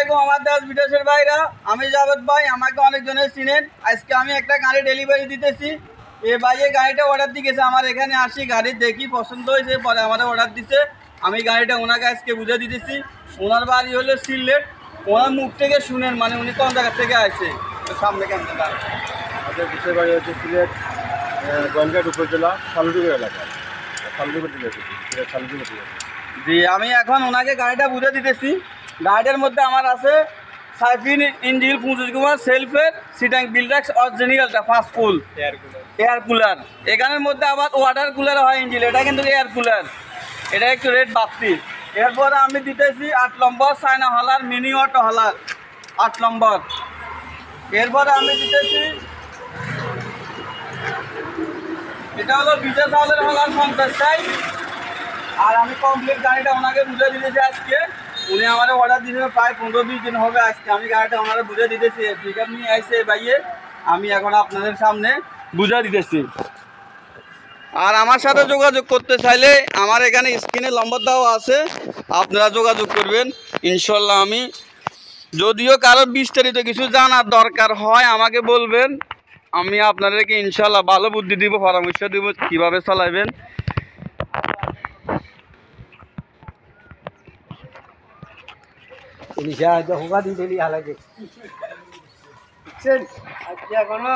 আলাইকুম আমার দেশ বিদেশের ভাইরা, আমি জাভেদ ভাই। আমাকে অনেকজনের চিনেন। আজকে আমি একটা গাড়ি ডেলিভারি দিতেছি। এ ভাই এই গাড়িটা অর্ডার দিয়ে গেছে আমার এখানে, আসি গাড়ি দেখি পছন্দ হয়েছে, পরে আমার অর্ডার দিচ্ছে। আমি গাড়িটা ওনাকে আজকে বুঝে দিতেছি। ওনার বাড়ি হলো সিলেট। ওনার মুখ থেকে শুনেন, মানে উনি কোন জায়গা থেকে আসছে। সামনে কেমন আমাদের দেশের বাড়ি হচ্ছে সিলেট গোয়েলঘাট উপজেলা শালডুগুর এলাকায়। শালডুগুর থেকে এসেছি, সিলেট শালডুগুর থেকে। জি, আমি এখন ওনাকে গাড়িটা বুঝে দিতেছি। গাড়িটার মধ্যে আমার আছে সাইফিন ইঞ্জিল 25 কুমার সেলফের সিটাং বিল্ডাক্স অরিজিনালটা 5 ফুল এয়ার কুলার। এখানের মধ্যে আবার ওয়াটার কুলার হয় ইঞ্জিল, এটা কিন্তু এয়ার কুলার, এটা একটু রেট বাড়তি। এরপরে আমি দিতেছি 8 নম্বর চায়না হলার মিনি অটো হলার 8 নম্বর। এরপরে আমি দিতেছি এটা হলো বিজয় চাউলের হলার 50 সাইজ। আর আমি কমপ্লিট গাড়িটা ওনাকে বুঝে দিতেছি আজকে। উনি আমার অর্ডার দিয়েছে প্রায় 15-20 দিন হবে। আজকে আমি গাড়িটা ওনারা বুঝে দিতেছি, পিক আপ নিয়ে আসছে ভাইয়ে। আমি এখন আপনাদের সামনে বুঝে দিতেছি। আর আমার সাথে যোগাযোগ করতে চাইলে আমার এখানে স্ক্রিনে নম্বর দেওয়া আছে, আপনারা যোগাযোগ করবেন ইনশাল্লাহ। আমি যদিও কারো বিস্তারিত কিছু জানার দরকার হয় আমাকে বলবেন, আমি আপনাদেরকে ইনশাল্লাহ ভালো বুদ্ধি দিব, পরামর্শ দিব কীভাবে চালাবেন। হোগা দিয়ে দিলি হালাকে আচ্ছা কোনো